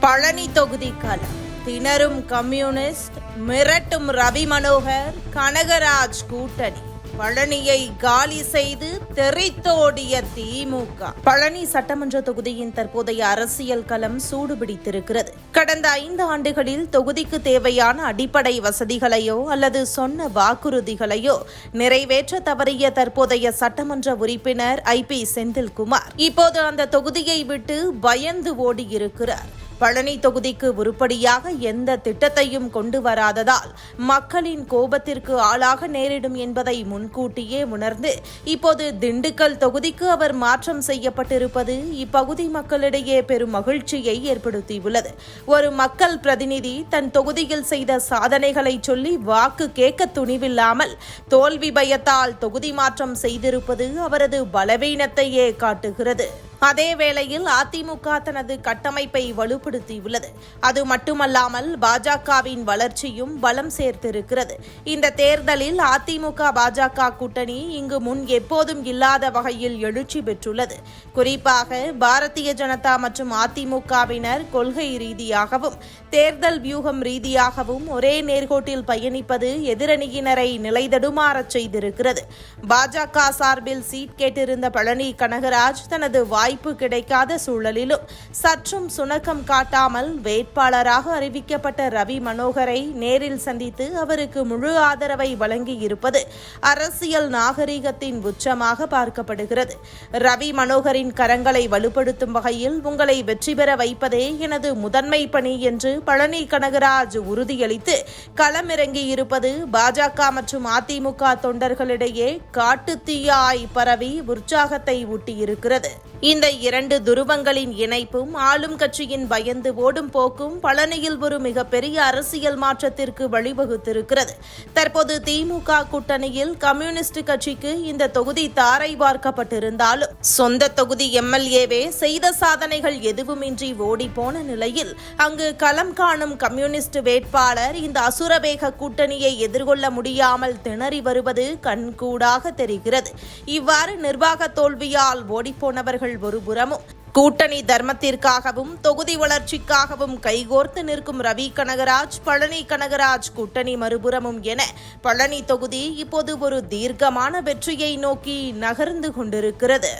பழனி தொகுதி களம் திணறும் கம்யூனிஸ்ட், மிரட்டும் ரவி மனோகர், கனகராஜ் கூட்டணி. பழனியை காலி செய்து தெரித்தோடிய திமுக. பழனி சட்டமன்ற தொகுதியின் தற்போதைய அரசியல் களம் சூடுபிடித்திருக்கிறது. கடந்த 5 ஆண்டுகளில் தொகுதிக்கு தேவையான அடிப்படை வசதிகளையோ அல்லது சொன்ன வாக்குறுதிகளையோ நிறைவேற்ற தவறிய தற்போதைய சட்டமன்ற உறுப்பினர் IP செந்தில்குமார் இப்போது அந்த தொகுதியை விட்டு பயந்து ஓடியிருக்கிறார். பழனி தொகுதிக்கு உருப்படியாக எந்த திட்டத்தையும் கொண்டு வராததால் மக்களின் கோபத்திற்கு ஆளாக நேரிடும் என்பதை முன்கூட்டியே உணர்ந்து இப்போது திண்டுக்கல் தொகுதிக்கு அவர் மாற்றம் செய்யப்பட்டிருப்பது இப்பகுதி மக்களிடையே பெரும் மகிழ்ச்சியை ஏற்படுத்தியுள்ளது. ஒரு மக்கள் பிரதிநிதி தன் தொகுதியில் செய்த சாதனைகளை சொல்லி வாக்கு கேட்க துணிவில்லாமல் தோல்வி பயத்தால் தொகுதி மாற்றம் செய்திருப்பது அவரது பலவீனத்தையே காட்டுகிறது. அதே வேளையில் அதிமுக தனது கட்டமைப்பை வலுப்படுத்தியுள்ளது. அது மட்டுமல்லாமல் பாஜகவின் வளர்ச்சியும் பலம் சேர்த்திருக்கிறது. இந்த தேர்தலில் அதிமுக பாஜக கூட்டணி இங்கு முன் எப்போதும் இல்லாத வகையில் எழுச்சி பெற்றுள்ளது. குறிப்பாக பாரதிய ஜனதா மற்றும் அதிமுகவினர் கொள்கை ரீதியாகவும் தேர்தல் வியூகம் ரீதியாகவும் ஒரே நேர்கோட்டில் பயணிப்பது எதிரணியினரை நிலைதடுமாறச் செய்திருக்கிறது. பாஜக சார்பில் சீட் கேட்டிருந்த பழனி கனகராஜ் தனது வாய்ப்பு கிடைக்காத சூழலிலும் சற்றும் சுணக்கம் காட்டாமல் வேட்பாளராக அறிவிக்கப்பட்ட ரவி மனோகரை நேரில் சந்தித்து அவருக்கு முழு ஆதரவை வழங்கியிருப்பது அரசியல் நாகரிகத்தின் உச்சமாக பார்க்கப்படுகிறது. ரவி மனோகரின் கரங்களை வலுப்படுத்தும் வகையில் உங்களை வெற்றி பெற வைப்பதே எனது முதன்மை பணி என்று பழனி கனகராஜ் உறுதியளித்து களமிறங்கியிருப்பது பாஜக மற்றும் அதிமுக தொண்டர்களிடையே காட்டுத்தீயாய் பரவி உற்சாகத்தை ஊட்டியிருக்கிறது. இந்த 2 துருவங்களின் இணைப்பும் ஆளும் கட்சியின் பயந்து ஓடும் போக்கும் பழனியில் ஒரு மிகப்பெரிய அரசியல் மாற்றத்திற்கு வழிவகுத்திருக்கிறது. தற்போது திமுக கூட்டணியில் கம்யூனிஸ்ட் கட்சிக்கு இந்த தொகுதி தாரை பார்க்கப்பட்டிருந்தாலும் சொந்த தொகுதி MLAவே செய்த சாதனைகள் எதுவுமின்றி ஓடிப்போன நிலையில் அங்கு களம் காணும் கம்யூனிஸ்ட் வேட்பாளர் இந்த அசுரவேக கூட்டணியை எதிர்கொள்ள முடியாமல் திணறி வருவது கண்கூடாக தெரிகிறது. இவ்வாறு நிர்வாக தோல்வியால் ஓடிப்போனவர்கள் ஒருபுறமும் கூட்டணி தர்மத்திற்காகவும் தொகுதி வளர்ச்சிக்காகவும் கைகோர்த்து நிற்கும் ரவி கனகராஜ், பழனி கனகராஜ் கூட்டணி மறுபுறமும் என பழனி தொகுதி இப்போது ஒரு தீர்க்கமான வெற்றியை நோக்கி நகர்ந்து கொண்டிருக்கிறது.